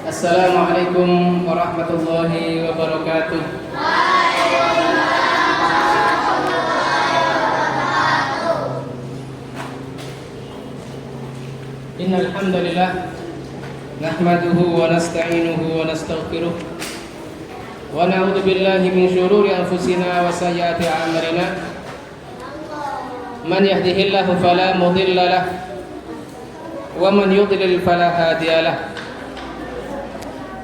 Assalamualaikum warahmatullahi wabarakatuh. Innal hamdalillah nahmaduhu wa nasta'inuhu wa nastaghfiruh wa na'udzu billahi min shururi anfusina wa sayyiati a'malina. Man yahdihillahu fala mudilla lahu wa man yudlil fala hadiya lahu.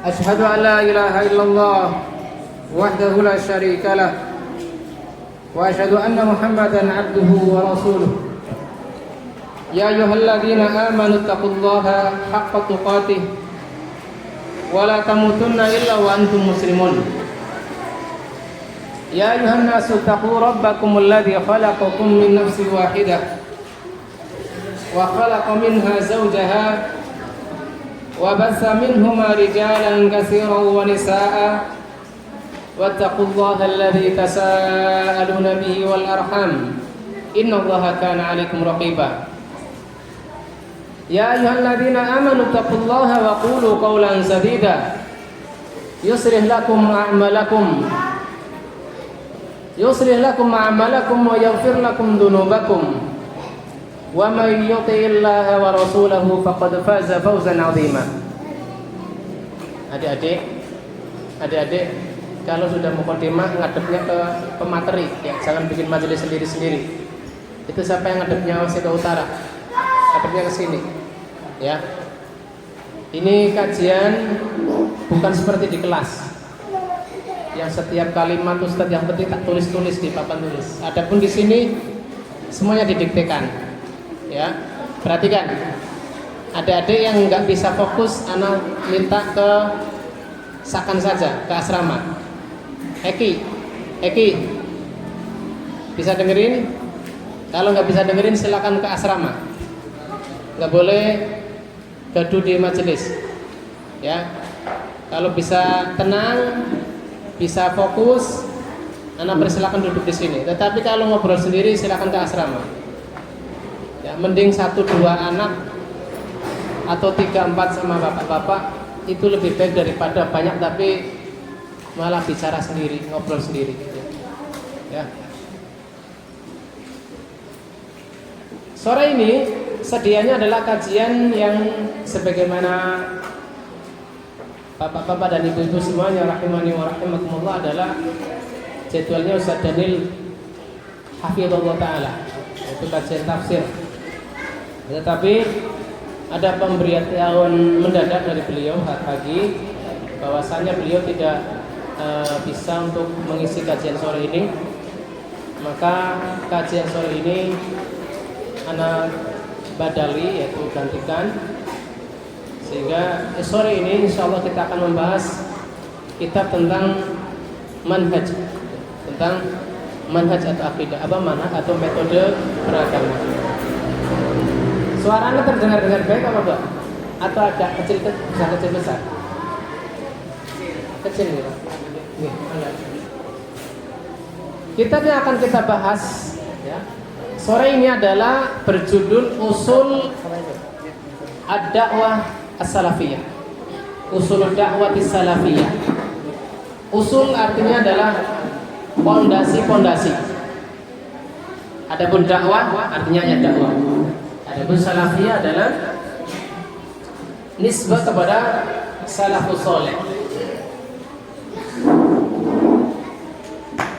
Asyhadu an la ilaha illallah wahdahu la syarika lah wa asyhadu anna Muhammadan abduhu wa rasuluh. Ya ayyuhalladzina amanu taqullaha haqqa tuqatih wa la tamutunna illa wa antum muslimun. Ya ayyuhan nasu taqu rabbakumul ladzi khalaqakum min nafsin wahidah wa khalaqa minha zawjaha wa bassa minhuma rijalan katsiran wa nisaa'a wattaqullaha alladzi tasaaluna bihi wal arham innallaha kana 'alaikum raqiba. Ya ayyuhalladzina amanu taqullaha wa qulu qawlan sadida yuslih lakum a'malakum wa yaghfir lakum dhunubakum wa may yuti'illaha wa rasulahu faqad faza fawzan 'azima. Adik-adik, kalau sudah mukadimah ngadepnya ke pemateri ya, jangan bikin majelis sendiri-sendiri. Itu siapa yang ngadepnya masih ke utara? Ngadepnya ke sini. Ya. Ini kajian bukan seperti di kelas. Yang setiap kalimat ustadz yang penting tak tulis-tulis di papan tulis. Adapun di sini semuanya didiktekan. Ya, perhatikan. Adik-adik yang nggak bisa fokus, anak minta ke Sakan saja, ke asrama. Eki, bisa dengerin? Kalau nggak bisa dengerin, silakan ke asrama. Nggak boleh gaduh di majelis. Ya, kalau bisa tenang, bisa fokus, anak persilakan duduk di sini. Tetapi kalau ngobrol sendiri, silakan ke asrama. Ya, mending 1-2 anak atau 3-4 sama bapak-bapak itu lebih baik daripada banyak tapi malah bicara sendiri, ngobrol sendiri. Ya. Sore ini sedianya adalah kajian yang sebagaimana bapak-bapak dan ibu-ibu semuanya rahimani wa rahimakumullah adalah jadwalnya Ustaz Daniel hafizallahu taala, itu kajian tafsir. Tetapi ada pemberitahuan mendadak dari beliau hari pagi bahwasanya beliau tidak bisa untuk mengisi kajian sore ini. Maka kajian sore ini anak badali, yaitu gantikan, sehingga sore ini insyaallah kita akan membahas kitab tentang manhaj atau akidah, manhaj atau metode beragama. Suaranya terdengar dengan baik apa enggak? Atau agak kecil besar? Kecil gitu. Kitab yang akan kita bahas ya, sore ini adalah berjudul Usul Ad-Da'wah As-Salafiyah. Usul Ad-Da'wah As-Salafiyah. Usul artinya adalah pondasi-pondasi. Adapun dakwah artinya ya dakwah. Adapun salafiyah adalah nisbah kepada salafus saleh.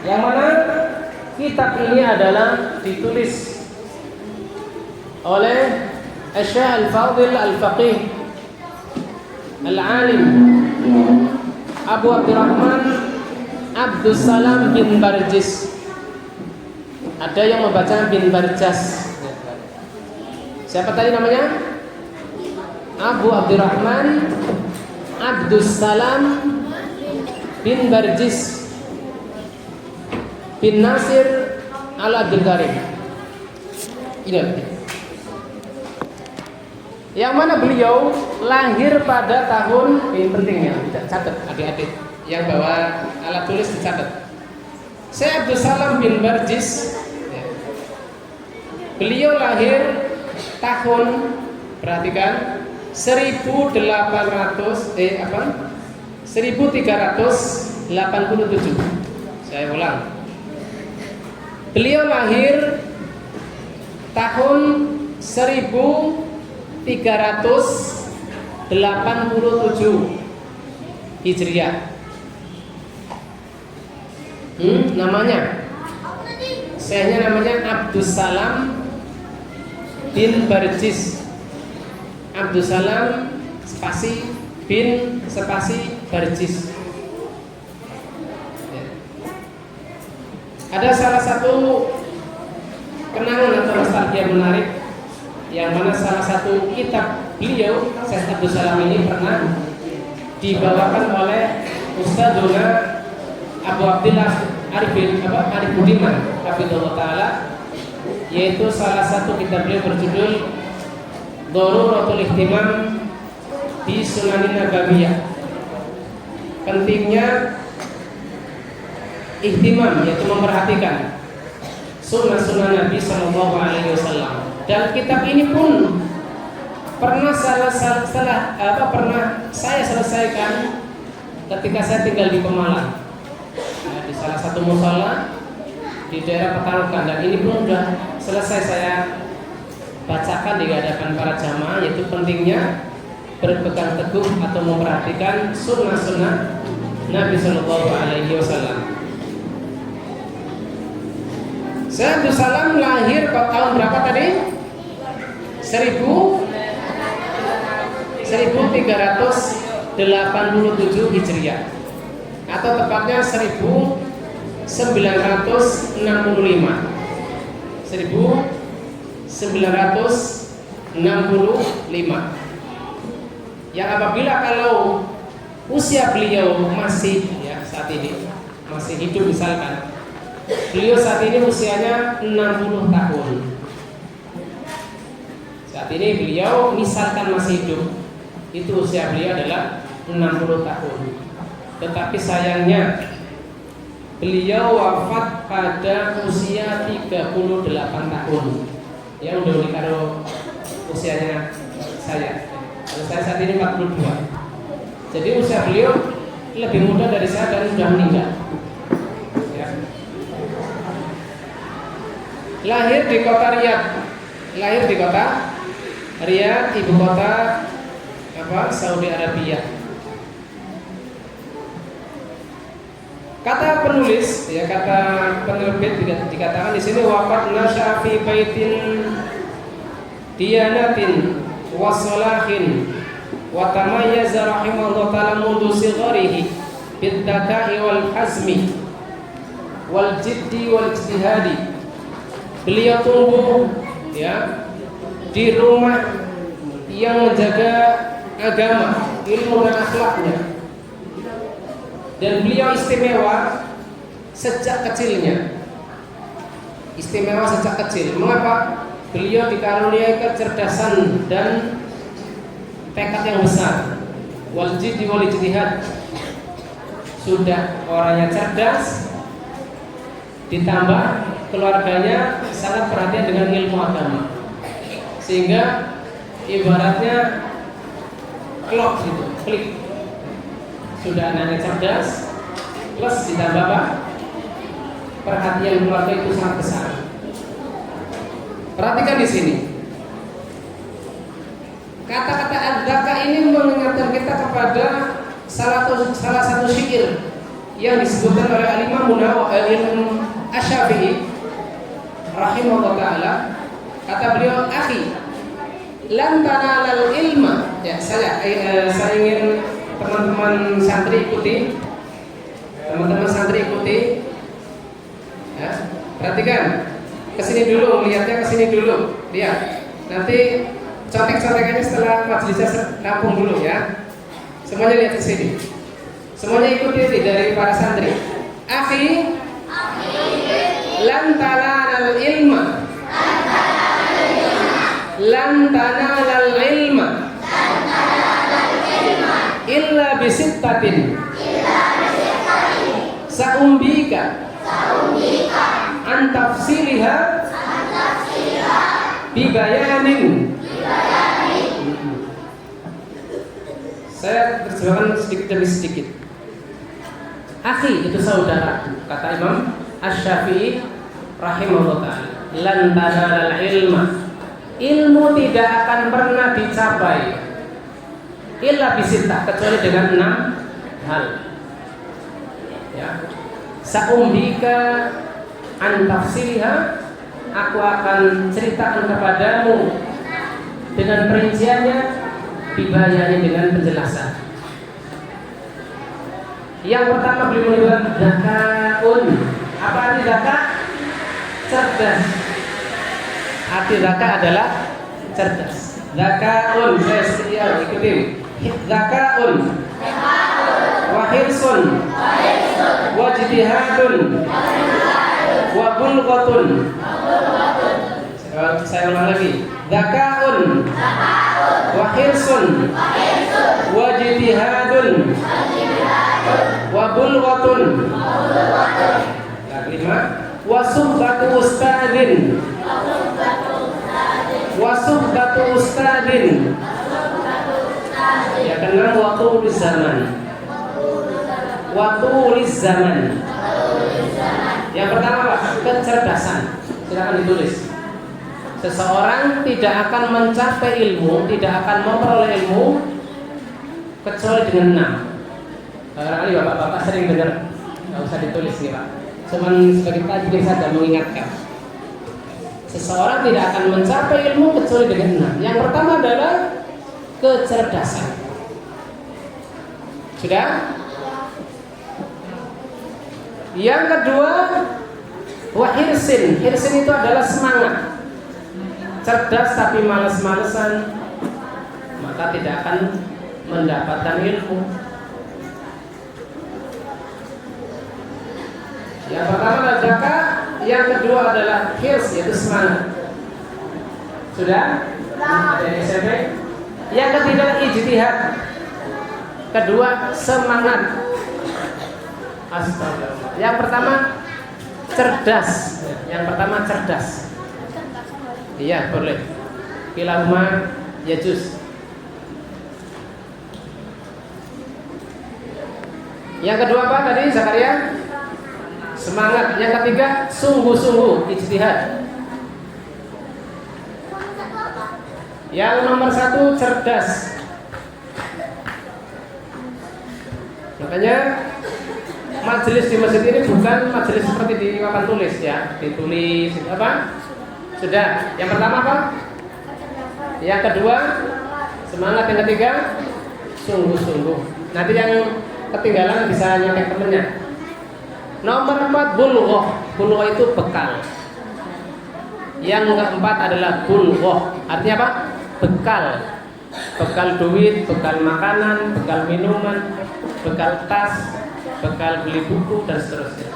Yang mana kitab ini adalah ditulis oleh Syekh Al-Fadhil Al-Faqih Al-Alim Abu Abdurrahman Abdus Salam bin Barjis. Ada yang membaca bin Barjas. Siapa tadi namanya? Abu Abdurrahman Abdus Salam bin Barjis bin Nasir Al-Abdul Karim. Ini yang mana beliau lahir pada tahun, ini pentingnya, catat adik-adik yang bawa alat tulis dicatat. Syekh Abdus Salam bin Barjis, beliau lahir tahun, perhatikan, 1387. Saya ulang. Beliau lahir tahun 1387 Hijriah. Namanya, syekhnya namanya Abdussalam bin Barjis. Abdussalam spasi bin spasi Barjis. Ada salah satu kenangan atau nostalgia menarik, yang mana salah satu kitab beliau Syekh Abdussalam ini pernah dibawakan oleh Ustadzuna Abu Abdillah Arif Budiman Hafizahullah Ta'ala, yaitu salah satu kitab beliau berjudul Daruratul Ihtimam bi Sunanin Nabawiyah. Pentingnya ihtimam, yaitu memperhatikan sunnah-sunnah Nabi Sallallahu Alaihi Wasallam. Dan kitab ini pun pernah saya selesaikan ketika saya tinggal di Pemalang, di salah satu mushola di daerah Petarukan, dan ini pun sudah selesai saya bacakan di hadapan para jamaah, yaitu pentingnya berpegang teguh atau memperhatikan sunnah-sunnah Nabi Sallallahu Alaihi Wasallam. Syekh Abdussalam lahir tahun berapa tadi? 1387 Hijriah, atau tepatnya 1965. Yang apabila kalau usia beliau masih saat ini masih hidup, misalkan beliau saat ini usianya 60 tahun. Saat ini beliau misalkan masih hidup, itu usia beliau adalah 60 tahun. Tetapi sayangnya beliau wafat pada usia 38 tahun. Ya udah kalau usianya saya. Kalau saya saat ini 42. Jadi usia beliau lebih muda dari saya dan sudah meninggal. Lahir di kota Riyadh, ibu kota Saudi Arabia. Kata penulis, kata penerbit dikatakan di sini wafat nasya fi baitin diyanatin wa salahin wa tamayyaza rahimahullah ta'ala mundu sigharihi bid-daka'i wal hazmi wal jiddi wal ijtihadi. Beliau tumbuh di rumah yang menjaga agama, ilmu dan akhlaknya. Dan beliau istimewa sejak kecilnya. Istimewa sejak kecil. Mengapa? Beliau dikaruniai kecerdasan dan tekad yang besar. Wal jiddi wal ijtihad. Sudah orangnya cerdas, ditambah keluarganya sangat perhatian dengan ilmu agama, sehingga ibaratnya klop gitu, klik. Sudah anaknya cerdas, plus ditambah perhatian keluarga itu sangat besar. Perhatikan di sini. Kata-kata ad-daka ini mengingatkan kita kepada salah satu syair yang disebutkan oleh Al-Imam Asy-Syafi'i rahimahullah ta'ala. Kata beliau, akhi lan tanalal ilma. Saya ingin teman-teman santri ikuti. Perhatikan, kesini dulu, melihatnya kesini dulu. Lihat, nanti contek-contekannya setelah majelisnya rampung dulu ya. Semuanya lihat ke sini. Semuanya ikuti dari para santri. Akhi, lan tanalal ilma. Lan tanalal ilma illa bisittatin. Sa'umbika an tafsiliha bibayanin. Saya terjemahkan sedikit demi sedikit. Akhi itu saudara, kata Imam Asy-Syafi'i rahimahullah ta'ala. Lan tanalal ilma, ilmu tidak akan pernah dicapai illa bisittah, kecuali dengan 6 hal. Ya. Sa'umbika an tafsiliha, aku akan ceritakan kepadamu dengan perinciannya, dibayani dengan penjelasan. Yang pertama beliau menyebutkan zakaun. Apa arti zakat? Cerdas. Arti zakat adalah cerdas. Zakaun, saya setia ikutin. Zakaun, wa hirsun, wa jitihadun, wa bulghatun. Saya ulang lagi. Zakaun, wa hirsun, wa jitihadun, wa bulghatun. Yang kelima, wa suhbatu ustadin, wa suhbatu ustadin. Yang keenam, wa tulis zaman, wa tulis zaman. Yang pertama apa? Kecerdasan. Silakan ditulis. Seseorang tidak akan mencapai ilmu, tidak akan memperoleh ilmu kecuali dengan 6. Barangkali bapak-bapak sering dengar, nggak usah ditulis nih pak. Cuman sebagai tajwid saja mengingatkan. Seseorang tidak akan mencapai ilmu kecuali dengan 6. Yang pertama adalah kecerdasan. Sudah? Yang kedua, wahirsin. Hirsin itu adalah semangat. Cerdas tapi malas-malesan, maka tidak akan mendapatkan ilmu. Yang pertama adalah zakat, yang kedua adalah hirs, yaitu semangat. Sudah? Ada yang SMP? Yang ketiga ijtihad. Kedua semangat. Astagfirullah. Yang pertama cerdas. Yang pertama cerdas. Iya boleh. Kilahuma yajuz. Yang kedua apa tadi Zakaria? Semangat. Yang ketiga sungguh-sungguh ijtihad. Yang nomor 1 cerdas. Makanya majelis di masjid ini bukan majelis seperti di papan tulis ya, ditulis apa? Sudah. Yang pertama apa? Yang kedua semangat. Yang ketiga sungguh-sungguh. Nanti yang ketinggalan bisa nyontek temennya. Nomor 4 bulghah. Bulghah itu bekal. Yang keempat adalah bulghah. Artinya apa? Bekal. Bekal duit, bekal makanan, bekal minuman, bekal tas, bekal beli buku dan seterusnya.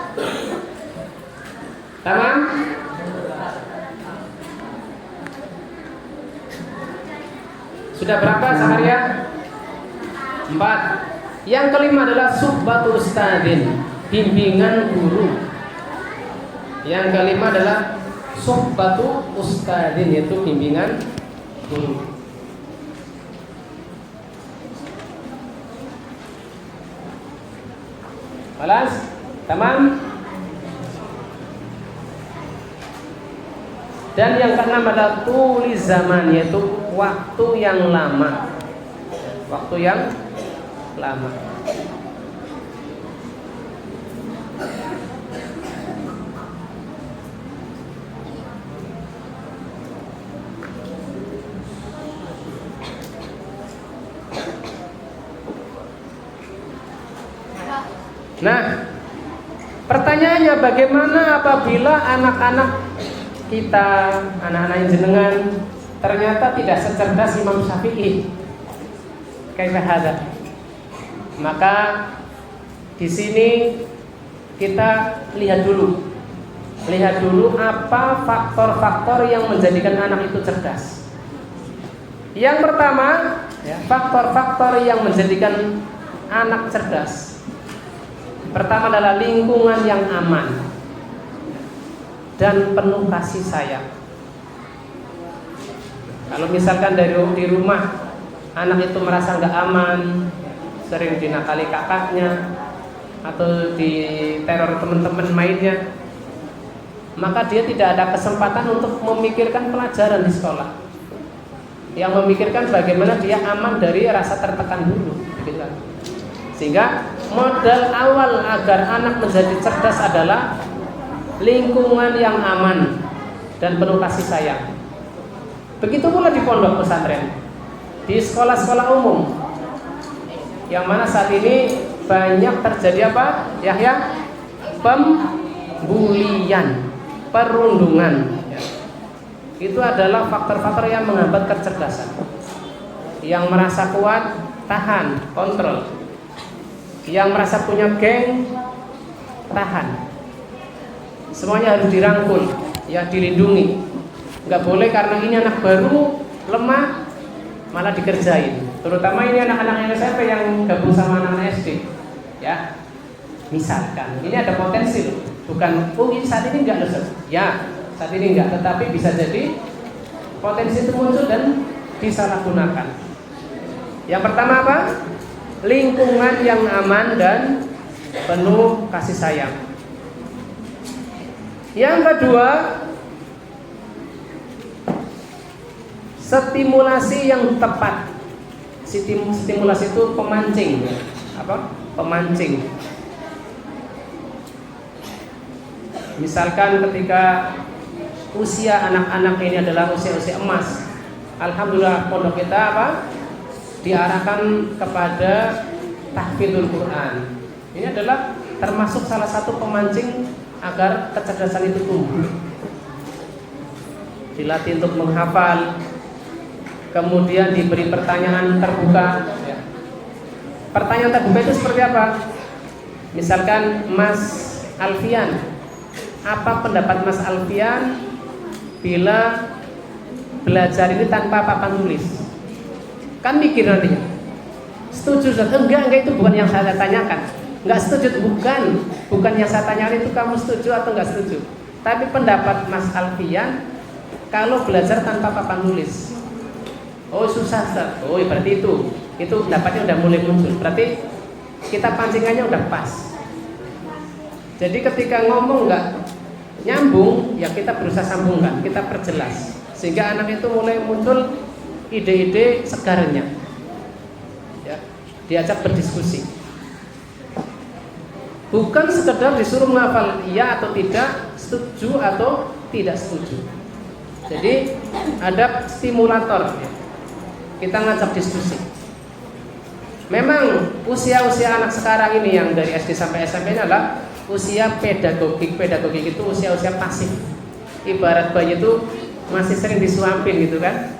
Tamam? Sudah berapa Zakaria? 4. Yang kelima adalah suhbatu ustadin, bimbingan guru. Yang kelima adalah suhbatu ustadin, yaitu bimbingan guru. Balas? Tamam? Dan yang keenam adalah tulis zaman, yaitu waktu yang lama. Waktu yang lama. Nah, pertanyaannya bagaimana apabila anak-anak kita, anak-anak yang jenengan ternyata tidak secerdas Imam Syafi'i? Kaifa hadza? Maka di sini kita lihat dulu apa faktor-faktor yang menjadikan anak itu cerdas. Yang pertama, ya, faktor-faktor yang menjadikan anak cerdas. Pertama adalah lingkungan yang aman dan penuh kasih sayang. Kalau misalkan di rumah anak itu merasa nggak aman, sering dinakali kakaknya atau diteror teman-teman mainnya, maka dia tidak ada kesempatan untuk memikirkan pelajaran di sekolah. Yang memikirkan bagaimana dia aman dari rasa tertekan dulu, gitu. Sehingga modal awal agar anak menjadi cerdas adalah lingkungan yang aman dan penuh kasih sayang. Begitu pula di pondok pesantren, di sekolah-sekolah umum, yang mana saat ini banyak terjadi apa? Yahya, pembulian, perundungan. Itu adalah faktor-faktor yang menghambat kecerdasan. Yang merasa kuat, tahan, kontrol. Yang merasa punya geng, tahan. Semuanya harus dirangkul, ya, dilindungi. Nggak boleh karena ini anak baru, lemah, malah dikerjain. Terutama ini anak-anak SMP yang gabung sama anak SD, ya. Misalkan ini ada potensi, bukan ini saat ini enggak loh, ya, saat ini enggak, tetapi bisa jadi potensi itu muncul dan disalahgunakan. Yang pertama apa? Lingkungan yang aman dan penuh kasih sayang. Yang kedua, stimulasi yang tepat. Stimulasi itu pemancing. Apa? Pemancing. Misalkan ketika usia anak-anak ini adalah usia-usia emas, alhamdulillah pondok kita apa? Diarahkan kepada tahfidzul Quran. Ini adalah termasuk salah satu pemancing agar kecerdasan itu tumbuh. Dilatih untuk menghafal, kemudian diberi pertanyaan terbuka. Pertanyaan terbuka itu seperti apa? Misalkan Mas Alfian, apa pendapat Mas Alfian bila belajar ini tanpa papan tulis? Kan mikir nantinya, setuju? Enggak, itu bukan yang saya tanyakan. Enggak setuju, bukan yang saya tanyakan itu kamu setuju atau enggak setuju. Tapi pendapat Mas Alfian kalau belajar tanpa papan tulis. Oh susah, Ustaz. Oh berarti itu pendapatnya udah mulai muncul. Berarti kita pancingannya udah pas. Jadi ketika ngomong nggak nyambung, ya kita berusaha sambungkan, kita perjelas, sehingga anak itu mulai muncul ide-ide segarnya. Ya, diajak berdiskusi. Bukan sekedar disuruh menghafal iya atau tidak, setuju atau tidak setuju. Jadi ada stimulator, ya. Kita ngajak diskusi. Memang usia-usia anak sekarang ini yang dari SD sampai SMP ini adalah usia pedagogik. Pedagogik itu usia-usia pasif. Ibarat bayi itu masih sering disuapin gitu kan.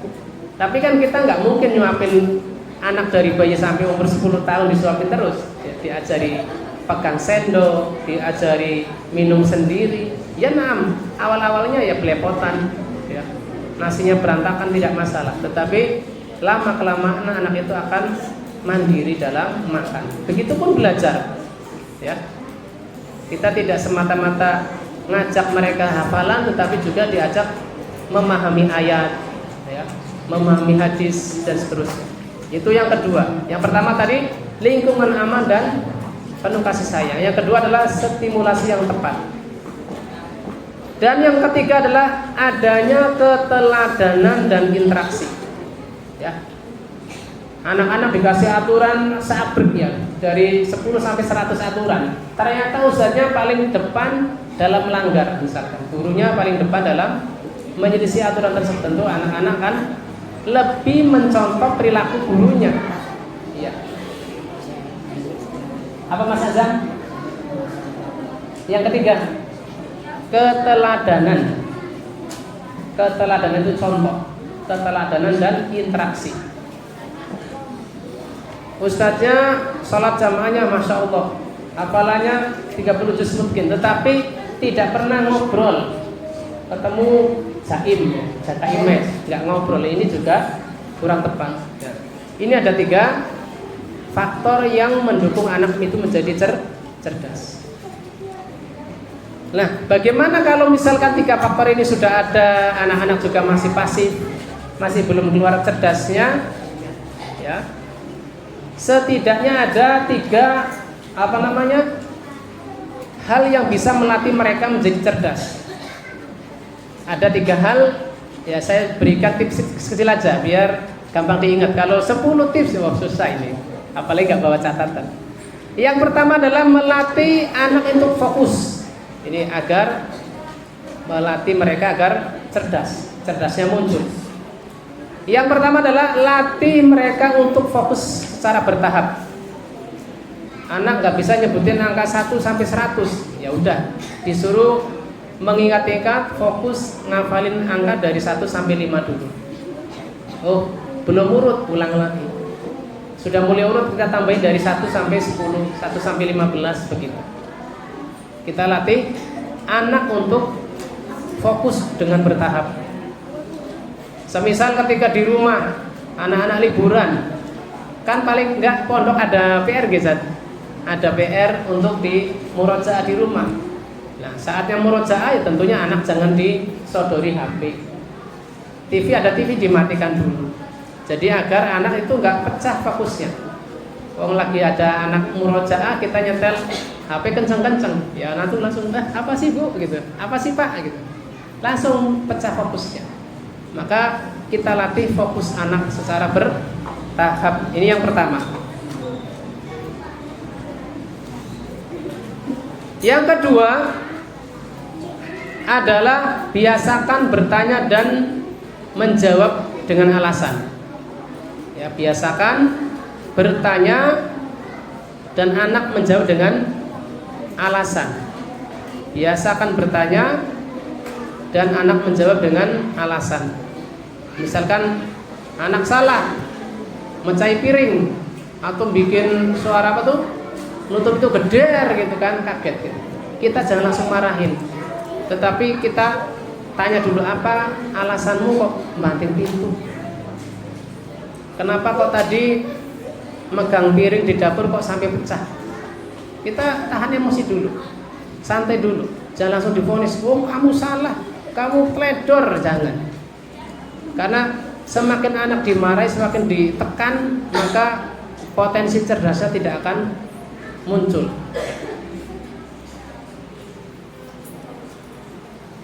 Tapi kan kita nggak mungkin nyuapin anak dari bayi sampai umur 10 tahun disuapin terus. Ya, diajari pegang sendok, diajari minum sendiri. Ya awal-awalnya ya belepotan, ya. Nasinya berantakan tidak masalah. Tetapi lama-kelamaan anak itu akan mandiri dalam makan. Begitupun belajar, ya. Kita tidak semata-mata ngajak mereka hafalan, tetapi juga diajak memahami ayat, ya, memahami hadis dan seterusnya. Itu yang kedua. Yang pertama tadi lingkungan aman dan penuh kasih sayang. Yang kedua adalah stimulasi yang tepat. Dan yang ketiga adalah adanya keteladanan dan interaksi. Ya. Anak-anak dikasih aturan seabrek, ya, dari 10 sampai 100 aturan. Ternyata ustadznya paling depan dalam melanggar, misalkan gurunya paling depan dalam menyelisih aturan tersebut. Tentu anak-anak kan lebih mencontoh perilaku gurunya. Iya. Apa Mas Azam? Yang ketiga, keteladanan. Keteladanan itu contoh, keteladanan dan interaksi. Ustadznya sholat jamaahnya Masya Allah, hafalannya 30 juz mungkin, tetapi tidak pernah ngobrol. Ketemu Zaim, Jata Imes, nggak ngobrol, ini juga kurang tepat. Ini ada 3 faktor yang mendukung anak itu menjadi cerdas. Nah, bagaimana kalau misalkan 3 faktor ini sudah ada, anak-anak juga masih pasif, masih belum keluar cerdasnya, ya, ya. Setidaknya ada 3 hal yang bisa melatih mereka menjadi cerdas. Ada 3 hal, ya saya berikan tips kecil aja biar gampang diingat. Kalau 10 tips susah ini, apalagi nggak bawa catatan. Yang pertama adalah melatih anak untuk fokus. Ini agar melatih mereka agar cerdasnya muncul. Yang pertama adalah latih mereka untuk fokus secara bertahap. Anak nggak bisa nyebutin angka 1 sampai 100, ya udah disuruh mengingat-ingat, fokus ngafalin angka dari 1 sampai 5 dulu. Oh, belum urut, ulang lagi. Sudah mulai urut, kita tambahin dari 1 sampai 10, 1 sampai 15 begitu. Kita latih anak untuk fokus dengan bertahap. Semisal ketika di rumah anak-anak liburan, kan paling enggak pondok ada PR gitu. Ada PR untuk di murojaah di rumah. Nah, saatnya murojaah ya tentunya anak jangan disodori HP. Ada TV dimatikan dulu. Jadi agar anak itu enggak pecah fokusnya. Wong lagi ada anak murojaah, kita nyetel HP kenceng-kenceng. Ya anak tuh langsung, apa sih Bu gitu. Apa sih Pak gitu. Langsung pecah fokusnya. Maka kita latih fokus anak secara bertahap. Ini yang pertama. Yang kedua adalah biasakan bertanya dan menjawab dengan alasan. Ya, biasakan bertanya dan anak menjawab dengan alasan. Biasakan bertanya dan anak menjawab dengan alasan. Misalkan anak salah mecahi piring atau bikin suara apa tuh, nutup itu geder gitu kan, kaget gitu. Kita jangan langsung marahin, tetapi kita tanya dulu, apa alasanmu kok banting pintu? Kenapa kok tadi megang piring di dapur kok sampai pecah? Kita tahan emosi dulu, santai dulu, jangan langsung divonis, oh kamu salah, kamu teledor, jangan. Karena semakin anak dimarahi, semakin ditekan, maka potensi cerdasnya tidak akan muncul.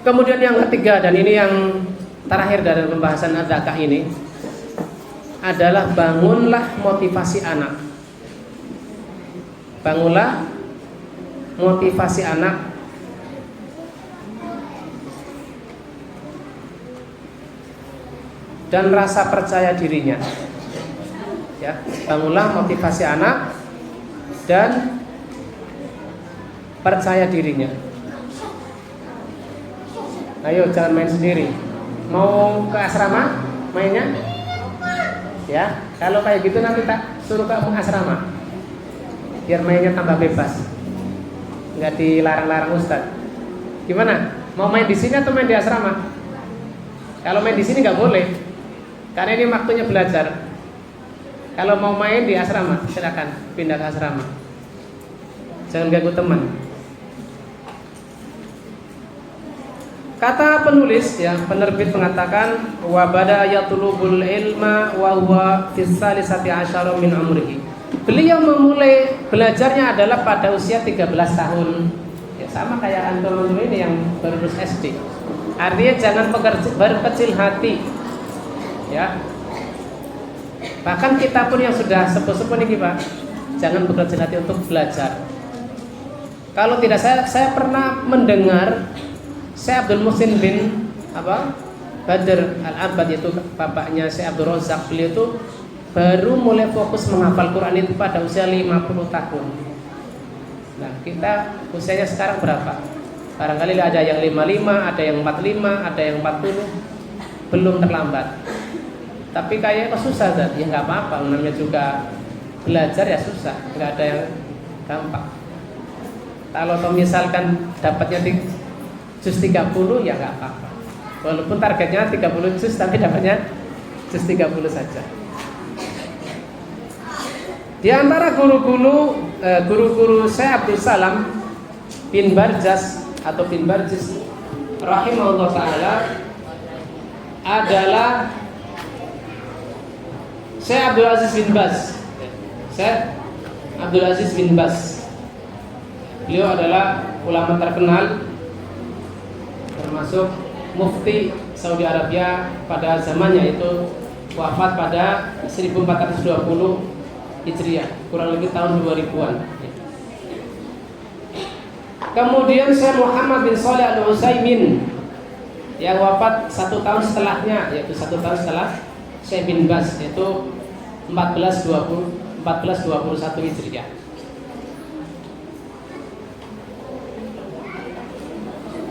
Kemudian yang ketiga, dan ini yang terakhir dari pembahasan adzakah ini, adalah bangunlah motivasi anak. Bangunlah motivasi anak dan rasa percaya dirinya. Ya, bangunlah motivasi anak dan percaya dirinya. Ayo jangan main sendiri. Mau ke asrama mainnya? Ya, kalau kayak gitu nanti tak suruh kamu asrama, biar mainnya tambah bebas, nggak dilarang-larang Ustadz. Gimana? Mau main di sini atau main di asrama? Kalau main di sini nggak boleh, karena ini waktunya belajar. Kalau mau main di asrama, silakan pindah ke asrama. Jangan ganggu teman. Kata penulis, ya, penerbit mengatakan wa bada yatlubul ilma wa huwa fis salisati asyara min umrihi. Beliau memulai belajarnya adalah pada usia 13 tahun. Ya, sama kayak antum ini yang baru lulus SD. Artinya jangan berkecil hati. Ya. Bahkan kita pun yang sudah sepuh-sepuh ini Pak, jangan berkecil hati untuk belajar. Kalau tidak, saya pernah mendengar Syekh Abdul Muhsin bin Badr Al-Abad, itu bapaknya Syekh Abdul Razak. Beliau itu baru mulai fokus menghafal Quran itu pada usia 50 tahun. Nah, kita usianya sekarang berapa? Barangkali ada yang 55, ada yang 45, ada yang 40. Belum terlambat. Tapi kayaknya susah, ya nggak apa-apa, namanya juga belajar ya susah, nggak ada yang gampang. Kalau misalkan dapatnya di juz 30 ya nggak apa-apa. Walaupun targetnya 30 juz tapi dapatnya juz 30 saja. Di antara guru-guru Syekh Abdul Salam bin Barjas atau bin Barjis rahimahullah taala adalah Syekh Abdul Aziz bin Baz. Syekh Abdul Aziz bin Baz. Beliau adalah ulama terkenal, termasuk mufti Saudi Arabia pada zamannya, itu wafat pada 1420 Hijriah, kurang lebih tahun 2000-an. Kemudian Syekh Muhammad bin Shalih Al-Utsaimin yang wafat 1 tahun setelahnya, yaitu 1 tahun setelah Syekh bin Baz, yaitu 1421 Hijriah.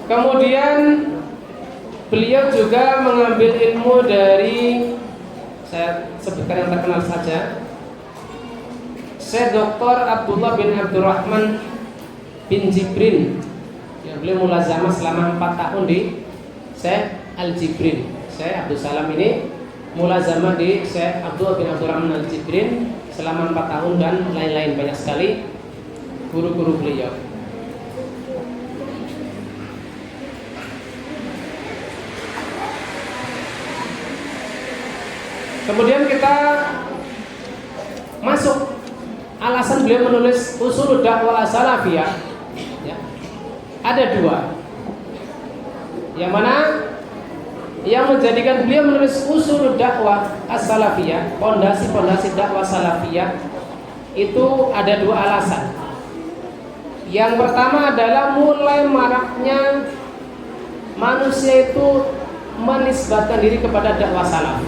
Kemudian beliau juga mengambil ilmu dari, saya sebutkan yang terkenal saja, Syekh Dr. Abdullah bin Abdurrahman bin Jibrin, yang beliau mulazamah selama 4 tahun di Syekh Al-Jibrin. Syekh Abdul Salam ini mulazamah di Syekh Abdullah bin Abdurrahman Al-Jibrin selama 4 tahun, dan lain-lain banyak sekali guru-guru beliau. Kemudian kita masuk alasan beliau menulis Ushul Dakwah Salafiyah, ya. Ada 2. Yang mana yang menjadikan beliau menulis Ushul Dakwah As-Salafiyah, pondasi-pondasi dakwah salafiyah, itu ada 2 alasan. Yang pertama adalah mulai maraknya manusia itu menisbatkan diri kepada dakwah salaf.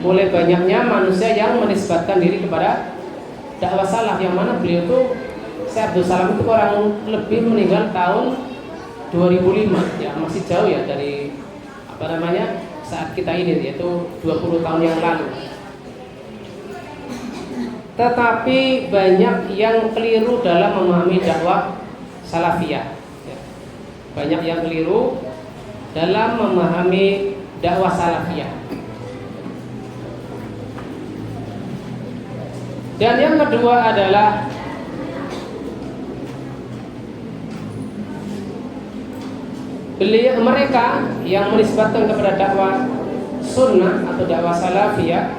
Mulai banyaknya manusia yang menisbatkan diri kepada dakwah salaf, yang mana beliau itu, Syekh Abdul Salam itu kurang lebih meninggal tahun 2005, ya masih jauh ya dari saat kita ini, yaitu 20 tahun yang lalu. Tetapi banyak yang keliru dalam memahami dakwah salafiyah, ya. Banyak yang keliru dalam memahami dakwah salafiyah. Dan yang kedua adalah mereka yang menisbatkan kepada dakwah sunnah atau dakwah salafiyah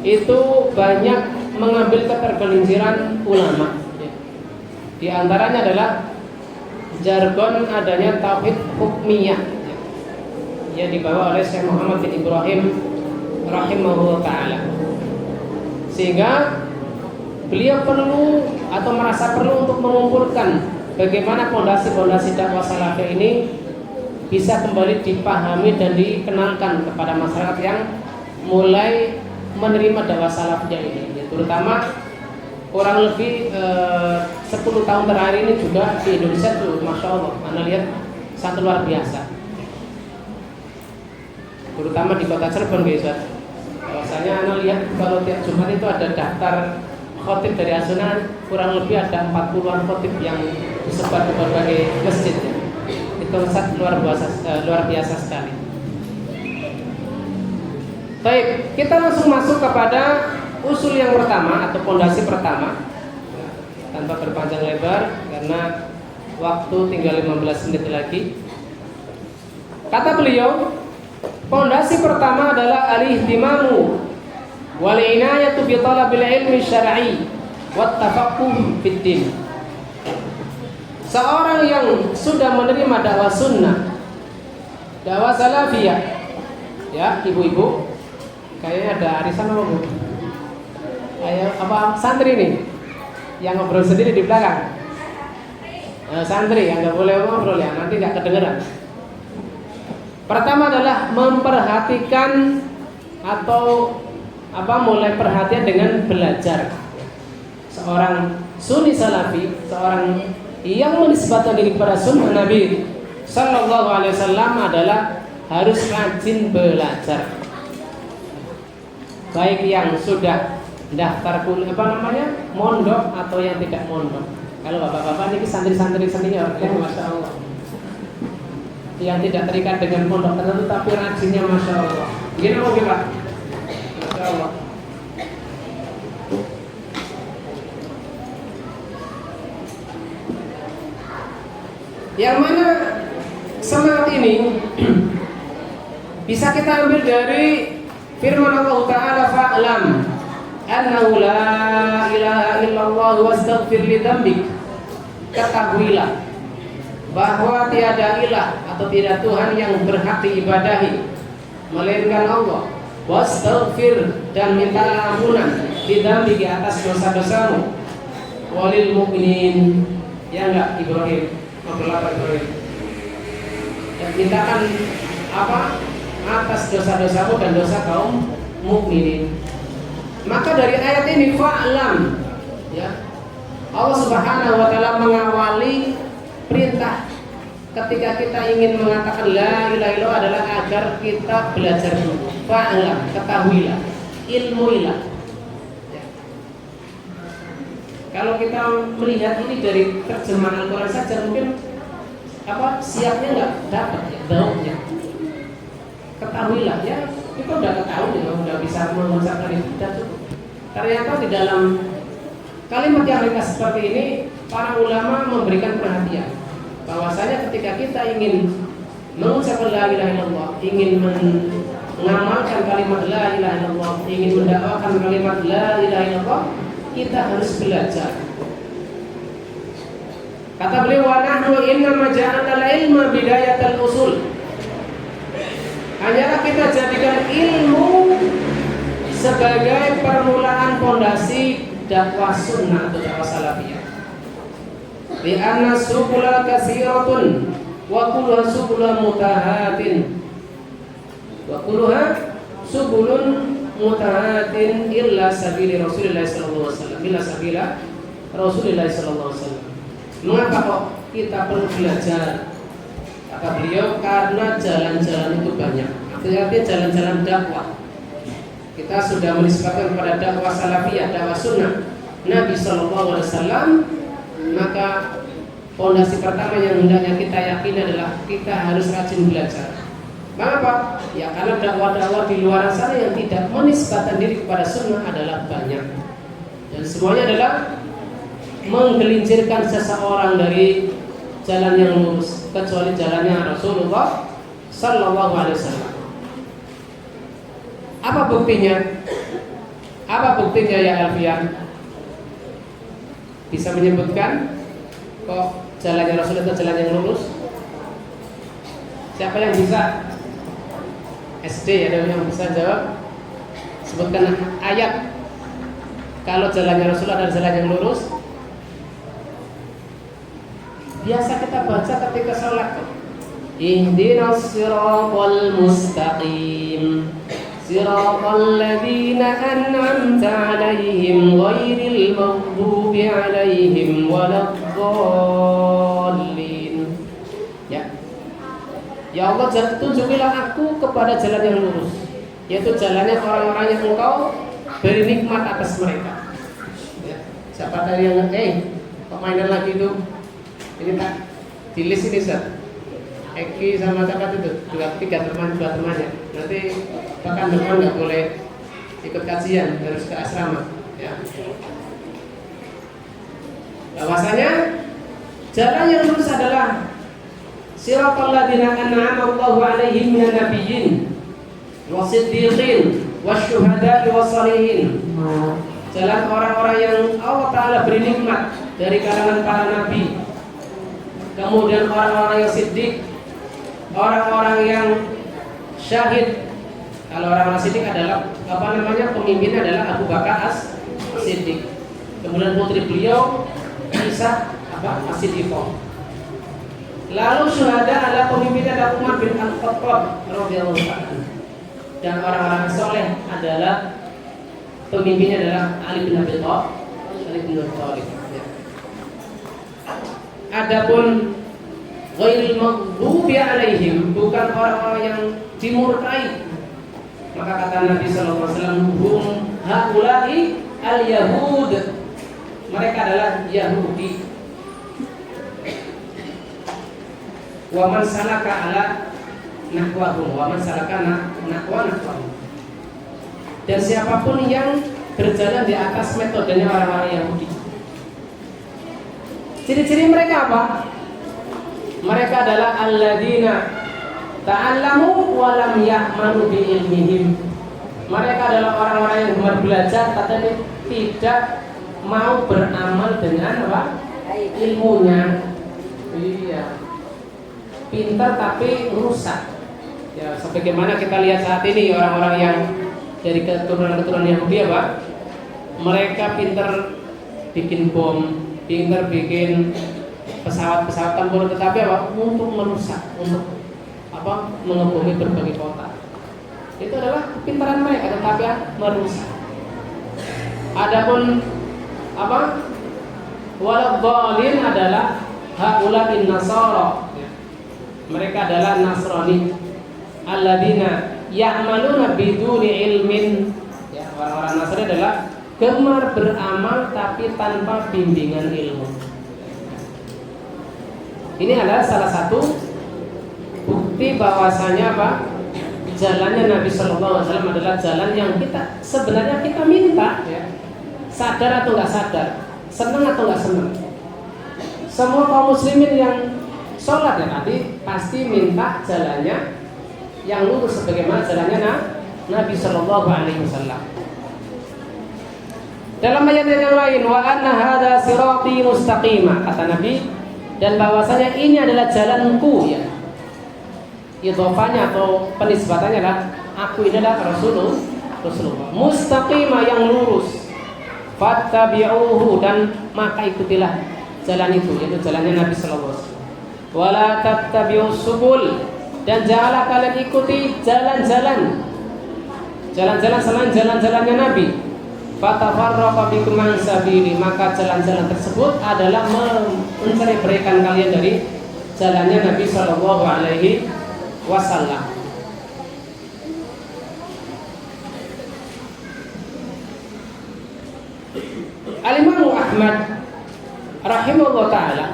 itu banyak mengambil ketergelinciran ulama. Di antaranya adalah jargon adanya tauhid hukmiyah yang dibawa oleh Syekh Muhammad bin Ibrahim rahimahullah ta'ala. Sehingga beliau perlu atau merasa perlu untuk mengumpulkan bagaimana fondasi-fondasi dakwah salafiyah ini bisa kembali dipahami dan dikenalkan kepada masyarakat yang mulai menerima dakwah salafiyah ini, ya, terutama kurang lebih 10 tahun terakhir ini juga di Indonesia tuh, masya Allah, Anda lihat satu luar biasa, terutama di kota Cirebon, guys. Bahwasanya Anda lihat kalau tiap Jumat itu ada daftar khotib dari As-Sunnah, kurang lebih ada 40-an khotib yang disebar ke berbagai masjid, ya. Itu luar biasa sekali. Baik, kita langsung masuk kepada usul yang pertama atau pondasi pertama, tanpa berpanjang lebar karena waktu tinggal 15 menit lagi. Kata beliau, pondasi pertama adalah al-ihtimamu wal inayatu bi talabil ilmi syar'i wat tafaqquh fid din. Seorang yang sudah menerima dakwah sunnah, dakwah salafiyah, ya ibu-ibu, kayaknya ada arisan apa bu? Kayak apa santri nih yang ngobrol sendiri di belakang. Santri yang nggak boleh ngobrol ya, nanti nggak kedengeran. Pertama adalah memperhatikan atau mulai perhatian dengan belajar. Seorang sunni salafi, seorang yang menisbatkan diri kepada sunnah Nabi Sallallahu Alaihi Wasallam adalah harus rajin belajar. Baik yang sudah daftar mondok atau yang tidak mondok. Kalau bapak-bapak ini santri-santri senior, ya, masya Allah. Yang tidak terikat dengan pondok tertentu tapi rajinnya masya Allah. Gini mau Pak? Masya Allah. Yang mana semangat ini bisa kita ambil dari Firman Allah Ta'ala, fa'lam annahu la ilaha illallah wastaghfir li dzambik. Ketahuilah bahwa tiada ilah atau tidak Tuhan yang berhak diibadahi melainkan Allah. Wastaghfir, dan minta ampunan li dzambik, di atas dosa-dosamu. Walil mu'minin, ya enggak Ibrahim, Ibrahim. Dan mintakan apa? Atas dosa-dosamu dan dosa kaum mukminin. Maka dari ayat ini fa'lam, ya, Allah Subhanahu wa taala mengawali perintah ketika kita ingin mengatakan la ilaha illallah adalah agar kita belajar dulu. Fa'lam, ketahuilah, ilmuilah. Ya. Kalau kita melihat ini dari terjemahan Al-Qur'an saja mungkin apa siapnya nggak dapat ya, daunnya. Ketahuilah, ya kita udah ketahui, ya, udah bisa mengucapkan itu sudah cukup. Ternyata di dalam kalimat yang ringkas seperti ini, para ulama memberikan perhatian bahwasanya ketika kita ingin mengucapkan la ilaha illallah, ingin mengamalkan kalimat la ilaha illallah, ingin mendakwakan kalimat la ilaha illallah, kita harus belajar. Kata beliau, wa nahnu innama ja'alna al-ilma bidayatal usul. Hanyalah kita jadikan ilmu sebagai permulaan fondasi dakwah sunnah atau dakwah salafiyah. Bi anna subula katsiratun wa kulluha subulun mutahatin. Wa kulluha subulun mutahatin illa sabili Rasulillah sallallahu alaihi wasallam. Illa sabila Rasulillah sallallahu alaihi wasallam. Mengapa kok kita perlu belajar? Kata beliau, karena jalan-jalan itu banyak. Artinya jalan-jalan dakwah. Kita sudah menisbatkan kepada dakwah salafiyah, dakwah sunnah Nabi Sallallahu Alaihi Wasallam. Maka fondasi pertama yang hendaknya kita yakini adalah kita harus rajin belajar. Mengapa? Ya karena dakwah-dakwah di luar sana yang tidak menisbatkan diri kepada sunnah adalah banyak. Dan semuanya adalah menggelincirkan seseorang dari jalan yang lurus, kecuali jalannya Rasulullah Sallallahu Alaihi Wasallam. Apa buktinya? Apa buktinya ya Alfian? Bisa menyebutkan kok jalannya Rasul itu jalan yang lurus? Siapa yang bisa? SD ada yang bisa jawab? Sebutkan ayat kalau jalannya Rasul adalah jalan yang lurus. Biasa kita baca ketika sholat, ihdinas siratal mustaqim siratal ladzina an'amta 'alaihim ghairil maghdubi 'alaihim waladdallin. Ya. Ya Allah, tunjukilah aku kepada jalan yang lurus, yaitu jalannya orang-orang yang Engkau beri nikmat atas mereka. Ya. Siapa tadi yang kok mainan lagi itu? Ini tak di list ini Ustaz. Eki sama Cakat itu dua temannya. Nanti bahkan depan nggak boleh ikut kajian, harus ke asrama. Ya. Bahwasanya jalan yang lurus adalah siratal ladzina an'ama Allahu 'alaihim minan nabiyyin wasiddiqin wasyuhada'i wassalihin. Jalan orang-orang yang Allah Ta'ala beri nikmat dari kalangan para nabi, kemudian orang-orang yang siddiq, orang-orang yang syahid. Kalau orang-orang siddiq adalah pemimpinnya adalah Abu Bakar As-Siddiq. Kemudian putri beliau Aisyah As-Siddiqah. Lalu syuhada adalah pemimpinnya adalah Umar bin Al-Khattab radhiyallahu anhu. Dan orang-orang soleh adalah pemimpinnya adalah Ali bin Abi Thalib. Adapun ghairil maghdubi 'alaihim, bukan orang-orang yang dimurkai, maka kata Nabi sallallahu alaihi wasallam, hum haula'i al-yahud, mereka adalah Yahudi. Wa man salaka ala nahwahum, wa man salaka nahwahum. Dan siapapun yang berjalan di atas metodenya orang-orang Yahudi. Ciri-ciri mereka apa? Mereka adalah alladzina ta'allamu wa lam ya'malu bi ilmihim. Mereka adalah orang-orang yang gemar belajar, tetapi tidak mau beramal dengan apa? Ilmunya. Iya. Pintar tapi rusak. Ya, sebagaimana kita lihat saat ini orang-orang yang dari keturunan-keturunan Yahudi apa? Mereka pintar bikin bom, pintar bikin pesawat-pesawat tempur, tetapi apa? Untuk merusak, untuk apa? Mengebumi berbagai kota. Itu adalah kepintaran mereka, tetapi merusak. Adapun apa? Waladhdallin adalah haulain nasara. Mereka adalah Nasrani. Alladzina ya'maluna biduni ilmin. Ya, orang-orang Nasrani adalah gemar beramal tapi tanpa bimbingan ilmu. Ini adalah salah satu bukti bahwasanya apa? Jalannya Nabi Shallallahu Alaihi Wasallam adalah jalan yang kita sebenarnya kita minta, ya. Sadar atau nggak sadar, senang atau nggak senang. Semua kaum muslimin yang sholat ya tadi pasti minta jalannya yang lurus sebagaimana jalannya Nabi Shallallahu Alaihi Wasallam. Dalam ayat yang lain, wa anna hadza sirati mustaqima, kata Nabi, dan bahwasanya ini adalah jalanku, ya. Idhofanya atau penisbatannya adalah aku ini adalah Rasulullah. Mustaqima, yang lurus. Fattabi'uhu, dan maka ikutilah jalan itu, yaitu jalannya Nabi Sallallahu Alaihi Wasallam. Wala tattabi'us subul, dan janganlah kalian ikuti jalan-jalan selain jalan-jalannya Nabi. Fatafarraqa bikum an sabili, maka jalan-jalan tersebut adalah mencari berikan kalian dari jalannya Nabi Sallallahu Alaihi Wasallam. Al-Imam Ahmad rahimahullah ta'ala,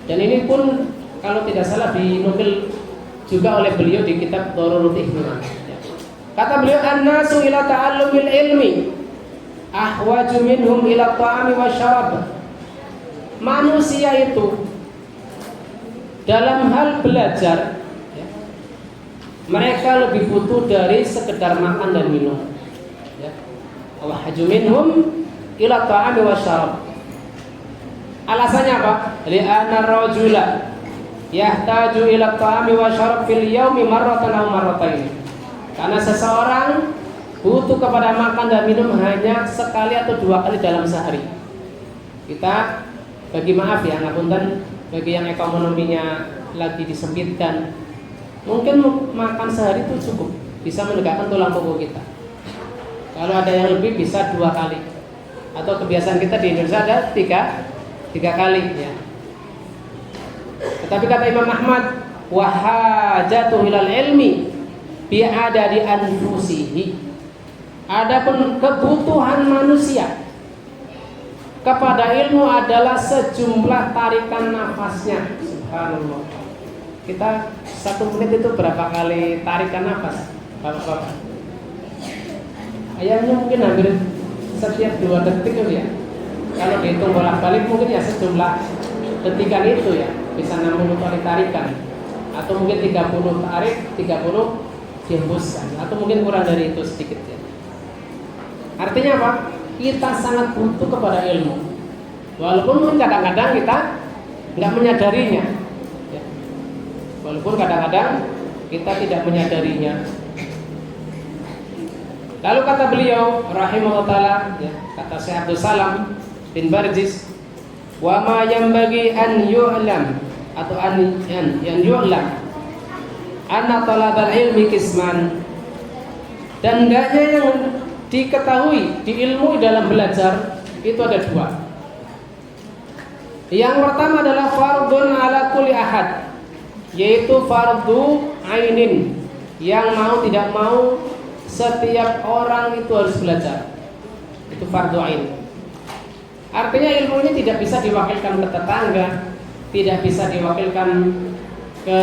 dan ini pun kalau tidak salah dinukil juga oleh beliau di kitab Darurul Ihtimam. Kata beliau, an-nasu ila ta'allumil ilmi ahwaju minhum ila ta'ami wa syarab. Manusia itu dalam hal belajar, ya, mereka lebih butuh dari sekedar makan dan minum, ya. Ahwaju minhum ila ta'ami wa syarab. Alasannya apa? Li'anna ar-rajula yahtaju ila ta'ami wa syarab fil yaumi marratan aw marratayn. Karena seseorang butuh kepada makan dan minum hanya sekali atau dua kali dalam sehari. Kita bagi maaf ya, ngapunten bagi yang ekonominya lagi disempitkan, mungkin makan sehari itu cukup, bisa menegakkan tulang punggung kita. Kalau ada yang lebih bisa dua kali, atau kebiasaan kita di Indonesia ada tiga kali, ya. Tetapi kata Imam Ahmad, wahajatu ilal ilmi bi'ada di anfusihi. Adapun kebutuhan manusia kepada ilmu adalah sejumlah tarikan nafasnya. Subhanallah. Kita 1 menit itu berapa kali tarikan nafas, Bapak-bapak? Ayamnya mungkin hampir setiap 2 detik itu ya. Kalau dihitung bolak-balik mungkin ya sejumlah detikan itu ya, bisa 60 kali tarikan, atau mungkin 30 tarik, 30 dihembuskan, atau mungkin kurang dari itu sedikit ya. Artinya apa? Kita sangat butuh kepada ilmu, walaupun kadang-kadang kita nggak menyadarinya, ya. Walaupun kadang-kadang kita tidak menyadarinya. Lalu kata beliau rahimahullah ta'ala, ya, kata Syekh Abdul Salam bin Barjis, wa ma yanbaghi an yu'lam atau an yu'lam anna talabal ilmi kisman, dan hendaknya yang diketahui, diilmui dalam belajar itu ada 2. Yang pertama adalah fardun ala kulli ahad, yaitu fardu ainin, yang mau tidak mau setiap orang itu harus belajar. Itu fardu ain. Artinya ilmu ini tidak bisa diwakilkan ke tetangga, tidak bisa diwakilkan ke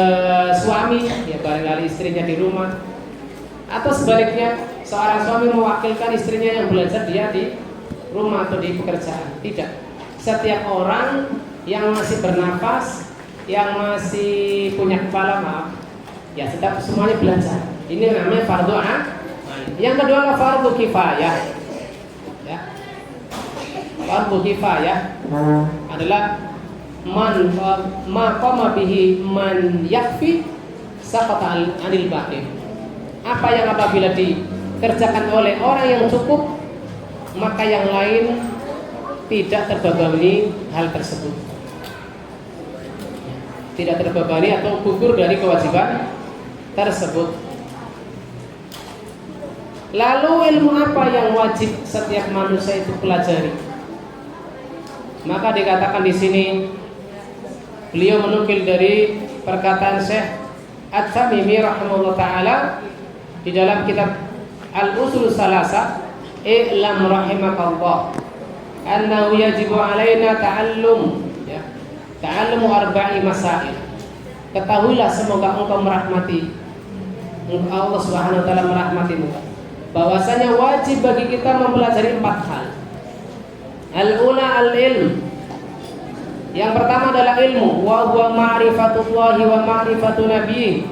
suami, ya barangkali istrinya di rumah, atau sebaliknya seorang suami mewakilkan istrinya yang belajar dia di rumah atau di pekerjaan. Tidak. Setiap orang yang masih bernafas, yang masih punya kepala, maaf, ya tetap semuanya belajar. Ini namanya fardu ain. Yang kedua adalah fardu kifayah. Ya. Fardu kifayah adalah ma qama bihi man yakfi saqata anil baqi. Apa yang apabila dikerjakan oleh orang yang cukup, maka yang lain tidak terbebani hal tersebut. Tidak terbebani atau gugur dari kewajiban tersebut. Lalu ilmu apa yang wajib setiap manusia itu pelajari? Maka dikatakan di sini, beliau menukil dari perkataan Syekh At-Tamimi rahimahullah taala di dalam kitab Al-Usul Salasa, "I'lam rahimakallah annahu yajibu alaina ta'allum arba'i masail." Ketahuilah, semoga engkau merahmati, Allah Subhanahu wa taala merahmatimu, bahwasanya wajib bagi kita mempelajari 4 hal. Al-ula al-ilm. Yang pertama adalah ilmu, wa huwa ma'rifatullahi wa ma'rifatu nabiyyi.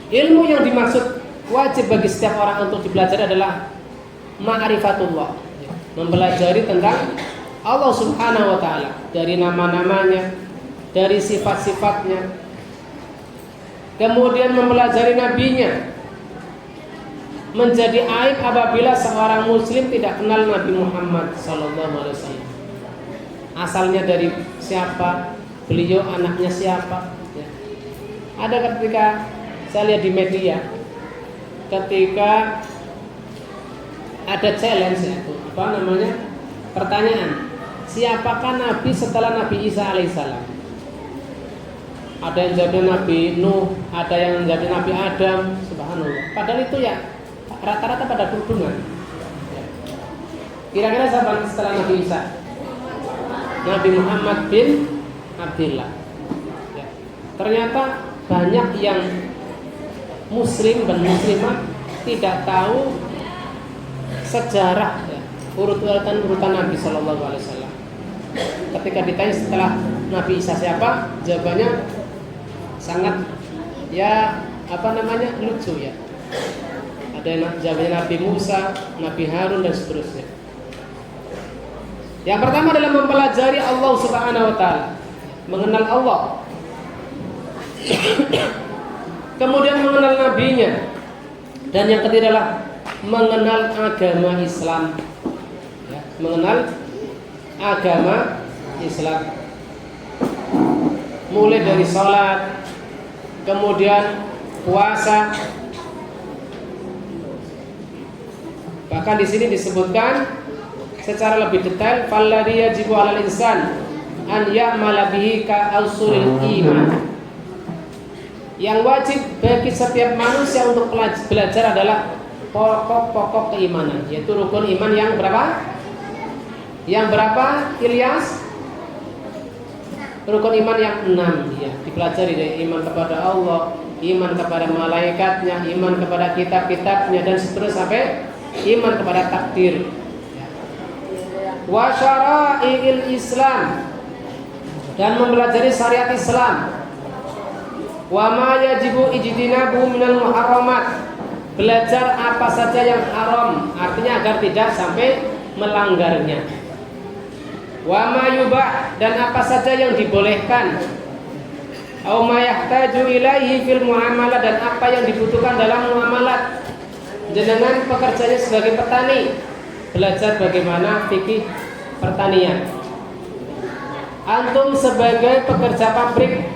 Ilmu yang dimaksud wajib bagi setiap orang untuk dipelajari adalah ma'rifatullah, mempelajari tentang Allah Subhanahu wa taala, dari nama-namanya, dari sifat-sifatnya. Kemudian mempelajari nabinya. Menjadi aib apabila seorang muslim tidak kenal Nabi Muhammad sallallahu alaihi wasallam. Asalnya dari siapa, beliau anaknya siapa, ya. Ada ketika saya lihat di media, ketika ada challenge, ya, apa namanya, pertanyaan, siapakah Nabi setelah Nabi Isa alaihissalam? Ada yang jawabnya Nabi Nuh, ada yang jawabnya Nabi Adam, subhanallah. Padahal itu ya rata-rata pada kerudungan. Kira-kira siapa setelah Nabi Isa? Nabi Muhammad bin Abdullah. Ya. Ternyata banyak yang muslim dan muslimah tidak tahu sejarah, ya, urutan Nabi Shallallahu Alaihi Wasallam. Ketika ditanya setelah Nabi Isa siapa, jawabannya sangat, ya, apa namanya, lucu, ya. Ada jawabannya Nabi Musa, Nabi Harun, dan seterusnya. Yang pertama adalah mempelajari Allah Subhanahu wa taala, mengenal Allah. Kemudian mengenal nabinya. Dan yang ketiga adalah mengenal agama Islam, ya, mengenal agama Islam. Mulai dari sholat, kemudian puasa. Bahkan di sini disebutkan secara lebih detail, falladhi yajibu 'alal insan an ya'mala bihi ka usulil iman. Yang wajib bagi setiap manusia untuk belajar adalah pokok-pokok keimanan, yaitu rukun iman yang berapa? Yang berapa, Ilyas? Rukun iman yang 6, ya, dipelajari dari iman kepada Allah, iman kepada malaikatnya, iman kepada kitab-kitabnya, dan seterusnya sampai iman kepada takdir. Wa syara'il Islam, dan mempelajari syariat Islam. Wa ma yajibu ijtinabu minal muharramat, belajar apa saja yang haram, artinya agar tidak sampai melanggarnya. Wa ma yubah, dan apa saja yang dibolehkan. Au ma yahtaju ilaihi fil muamalah, dan apa yang dibutuhkan dalam muamalat. Jenengan pekerjanya sebagai petani, belajar bagaimana fikih pertanian. Antum sebagai pekerja pabrik,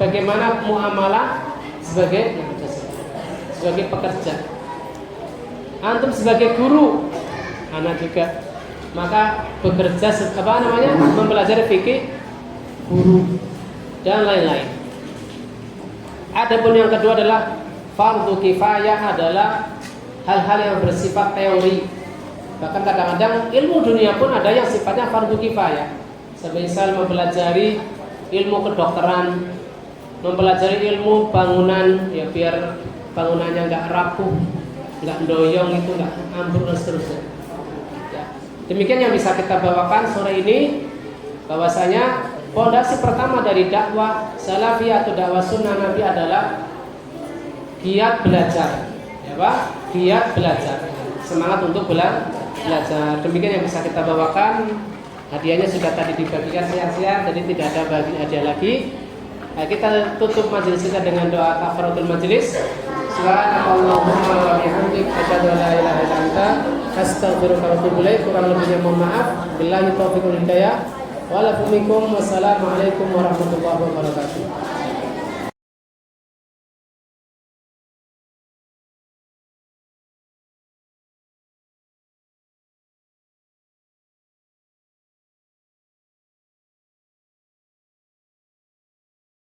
bagaimana muamalah sebagai pekerja. Antum sebagai guru, anak juga, maka bekerja mempelajari fikih guru dan lain-lain. Adapun yang kedua adalah fardu kifayah, adalah hal-hal yang bersifat teori. Bahkan kadang-kadang ilmu dunia pun ada yang sifatnya fardu kifayah. Semisal mempelajari ilmu kedokteran, mempelajari ilmu bangunan, ya, biar bangunannya nggak rapuh, nggak doyong, itu nggak ambruk, dan seterusnya. Ya. Demikian yang bisa kita bawakan sore ini, bahwasanya Fondasi pertama dari dakwah salafi atau dakwah sunnah Nabi adalah giat belajar, ya Pak, giat belajar, semangat untuk belajar. Demikian yang bisa kita bawakan. Hadiahnya sudah tadi dibagikan siang-siang, jadi tidak ada bagi hadiah lagi. Nah, kita tutup majelis kita dengan doa kafaratul majelis. Subhanallahumma wa bihamdik asyhadu an la ilaha illa anta astaghfiruka wa atubu ilaik. Kurang lebihnya mohon maaf. Billahi taufiq wal hidayah. Wassalamualaikum warahmatullahi wabarakatuh.